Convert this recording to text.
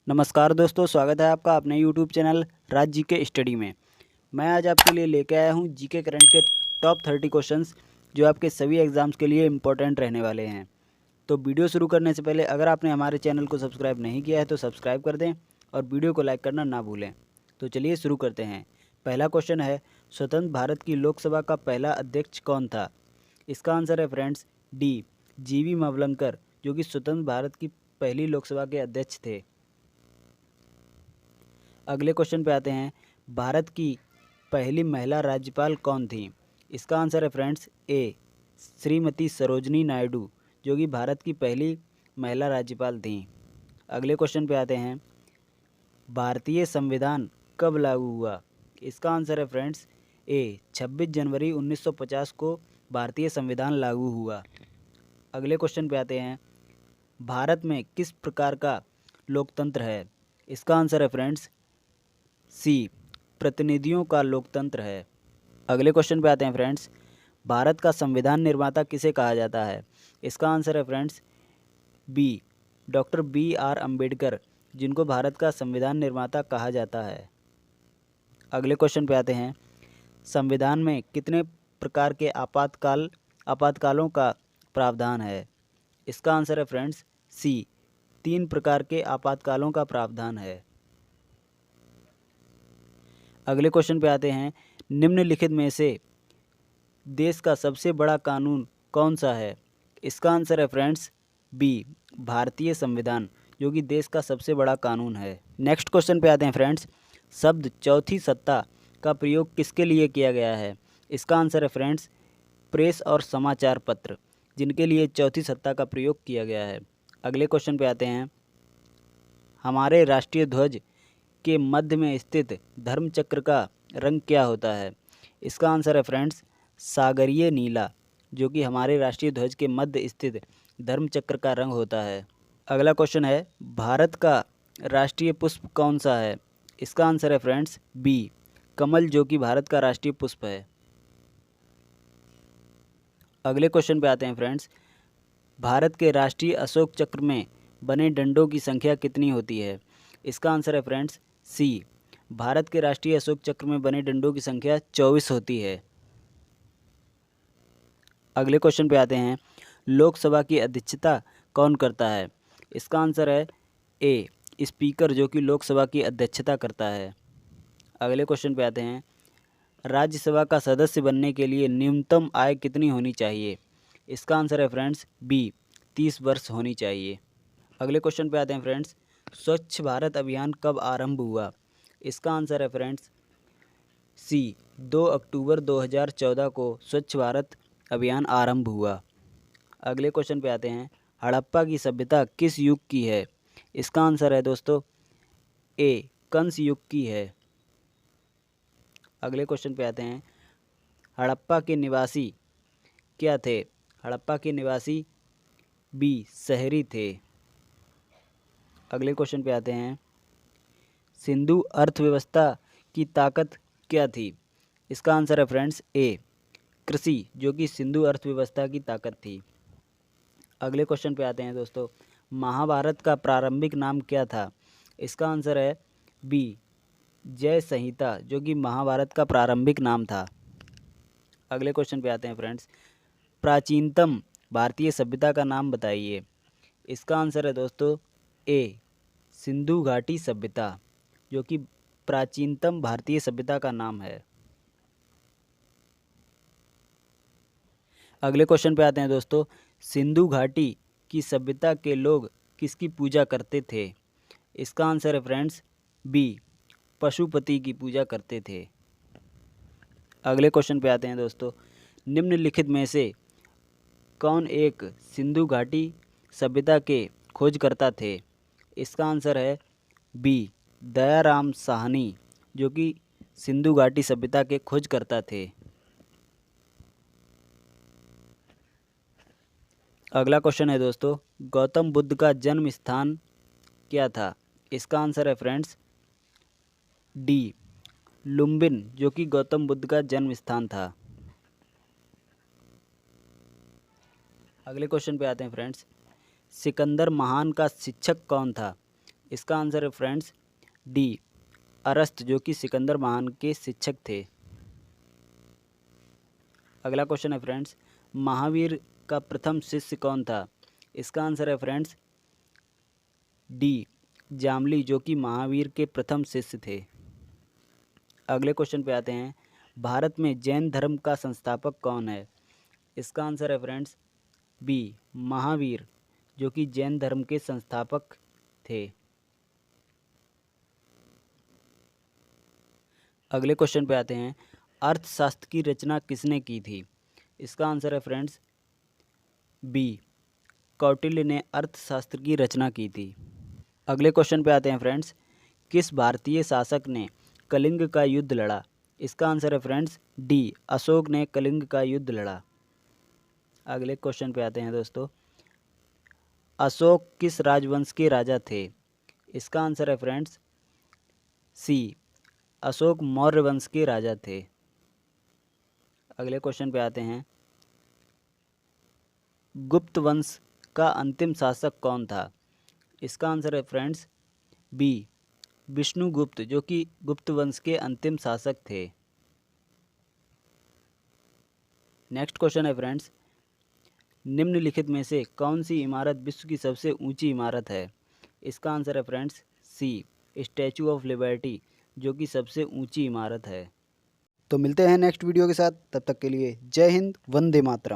नमस्कार दोस्तों, स्वागत है आपका अपने YouTube चैनल राज जी के स्टडी में। मैं आज आपके लिए लेके आया हूँ जीके करंट के टॉप 30 क्वेश्चंस जो आपके सभी एग्जाम्स के लिए इम्पोर्टेंट रहने वाले हैं। तो वीडियो शुरू करने से पहले अगर आपने हमारे चैनल को सब्सक्राइब नहीं किया है तो सब्सक्राइब कर दें और वीडियो को लाइक करना ना भूलें। तो चलिए शुरू करते हैं। पहला क्वेश्चन है, स्वतंत्र भारत की लोकसभा का पहला अध्यक्ष कौन था? इसका आंसर है फ्रेंड्स डी, जीवी मावलंकर, जो कि स्वतंत्र भारत की पहली लोकसभा के अध्यक्ष थे। अगले क्वेश्चन पे आते हैं, भारत की पहली महिला राज्यपाल कौन थी? इसका आंसर है फ्रेंड्स ए, श्रीमती सरोजनी नायडू, जो कि भारत की पहली महिला राज्यपाल थी। अगले क्वेश्चन पे आते हैं, भारतीय संविधान कब लागू हुआ? इसका आंसर है फ्रेंड्स ए, 26 जनवरी 1950 को भारतीय संविधान लागू हुआ। अगले क्वेश्चन पे आते हैं, भारत में किस प्रकार का लोकतंत्र है? इसका आंसर है फ्रेंड्स सी, प्रतिनिधियों का लोकतंत्र है। अगले क्वेश्चन पे आते हैं फ्रेंड्स, भारत का संविधान निर्माता किसे कहा जाता है? इसका आंसर है friends B, doctor BR Ambedkar, जिनको भारत का संविधान निर्माता कहा जाता है। अगले क्वेश्चन पे आते हैं, संविधान में कितने प्रकार के आपातकालों का प्रावधान है? इसका आंसर है फ्रेंड्स सी, 3 प्रकार के आपातकालों का प्रावधान है। अगले क्वेश्चन पे आते हैं, निम्नलिखित में से देश का सबसे बड़ा कानून कौन सा है? इसका आंसर है फ्रेंड्स बी, भारतीय संविधान, जो कि देश का सबसे बड़ा कानून है। नेक्स्ट क्वेश्चन पे आते हैं फ्रेंड्स, शब्द चौथी सत्ता का प्रयोग किसके लिए किया गया है? इसका आंसर है फ्रेंड्स प्रेस और समाचार पत्र, जिनके लिए चौथी सत्ता का प्रयोग किया गया है। अगले क्वेश्चन पे आते हैं, हमारे राष्ट्रीय ध्वज के मध्य में स्थित धर्म चक्र का रंग क्या होता है? इसका आंसर है फ्रेंड्स सागरीय नीला, जो कि हमारे राष्ट्रीय ध्वज के मध्य स्थित धर्म चक्र का रंग होता है। अगला क्वेश्चन है, भारत का राष्ट्रीय पुष्प कौन सा है? इसका आंसर है फ्रेंड्स बी, कमल, जो कि भारत का राष्ट्रीय पुष्प है। अगले क्वेश्चन पे आते हैं फ्रेंड्स, भारत के राष्ट्रीय अशोक चक्र में बने डंडों की संख्या कितनी होती है? इसका आंसर है फ्रेंड्स सी, भारत के राष्ट्रीय अशोक चक्र में बने डंडों की संख्या 24 होती है। अगले क्वेश्चन पे आते हैं, लोकसभा की अध्यक्षता कौन करता है? इसका आंसर है ए, स्पीकर, जो कि लोकसभा की अध्यक्षता करता है। अगले क्वेश्चन पे आते हैं, राज्यसभा का सदस्य बनने के लिए न्यूनतम आय कितनी होनी चाहिए? इसका आंसर है फ्रेंड्स बी, 30 वर्ष होनी चाहिए। अगले क्वेश्चन पे आते हैं फ्रेंड्स, स्वच्छ भारत अभियान कब आरंभ हुआ? इसका आंसर है फ्रेंड्स सी, 2 अक्टूबर 2014 को स्वच्छ भारत अभियान आरंभ हुआ। अगले क्वेश्चन पे आते हैं, हड़प्पा की सभ्यता किस युग की है? इसका आंसर है दोस्तों ए, कंस युग की है। अगले क्वेश्चन पे आते हैं, हड़प्पा के निवासी क्या थे? हड़प्पा के निवासी बी, शहरी थे। अगले क्वेश्चन पे आते हैं, सिंधु अर्थव्यवस्था की ताकत क्या थी? इसका आंसर है फ्रेंड्स ए, कृषि, जो कि सिंधु अर्थव्यवस्था की ताकत थी। अगले क्वेश्चन पे आते हैं दोस्तों, महाभारत का प्रारंभिक नाम क्या था? इसका आंसर है बी, जय संहिता, जो कि महाभारत का प्रारंभिक नाम था। अगले क्वेश्चन पे आते हैं फ्रेंड्स, प्राचीनतम भारतीय सभ्यता का नाम बताइए। इसका आंसर है दोस्तों ए, सिंधु घाटी सभ्यता, जो कि प्राचीनतम भारतीय सभ्यता का नाम है। अगले क्वेश्चन पे आते हैं दोस्तों, सिंधु घाटी की सभ्यता के लोग किसकी पूजा करते थे? इसका आंसर है फ्रेंड्स बी, पशुपति की पूजा करते थे। अगले क्वेश्चन पे आते हैं दोस्तों, निम्नलिखित में से कौन एक सिंधु घाटी सभ्यता के खोजकर्ता थे? इसका आंसर है बी, दयाराम साहनी, जो कि सिंधु घाटी सभ्यता के खोजकर्ता थे। अगला क्वेश्चन है दोस्तों, गौतम बुद्ध का जन्म स्थान क्या था? इसका आंसर है फ्रेंड्स डी, लुम्बिन, जो कि गौतम बुद्ध का जन्म स्थान था। अगले क्वेश्चन पे आते हैं फ्रेंड्स, सिकंदर महान का शिक्षक कौन था? इसका आंसर है फ्रेंड्स डी अरस्त, जो कि सिकंदर महान के शिक्षक थे। अगला क्वेश्चन है फ्रेंड्स, महावीर का प्रथम शिष्य कौन था? इसका आंसर है फ्रेंड्स डी जामली, जो कि महावीर के प्रथम शिष्य थे। अगले क्वेश्चन पे आते हैं, भारत में जैन धर्म का संस्थापक कौन है? इसका आंसर है फ्रेंड्स बी महावीर, जो कि जैन धर्म के संस्थापक थे। अगले क्वेश्चन पे आते हैं, अर्थशास्त्र की रचना किसने की थी? इसका आंसर है फ्रेंड्स बी कौटिल्य ने अर्थशास्त्र की रचना की थी। अगले क्वेश्चन पे आते हैं फ्रेंड्स, किस भारतीय शासक ने कलिंग का युद्ध लड़ा? इसका आंसर है फ्रेंड्स डी अशोक ने कलिंग का युद्ध लड़ा। अगले क्वेश्चन पे आते हैं दोस्तों, अशोक किस राजवंश के राजा थे? इसका आंसर है फ्रेंड्स सी अशोक मौर्य वंश के राजा थे। अगले क्वेश्चन पे आते हैं, गुप्त वंश का अंतिम शासक कौन था? इसका आंसर है फ्रेंड्स बी विष्णुगुप्त, जो कि गुप्त वंश के अंतिम शासक थे। नेक्स्ट क्वेश्चन है फ्रेंड्स, निम्नलिखित में से कौन सी इमारत विश्व की सबसे ऊंची इमारत है? इसका आंसर है friends C Statue of Liberty, जो कि सबसे ऊंची इमारत है। तो मिलते हैं नेक्स्ट वीडियो के साथ, तब तक के लिए जय हिंद, वंदे मातरम।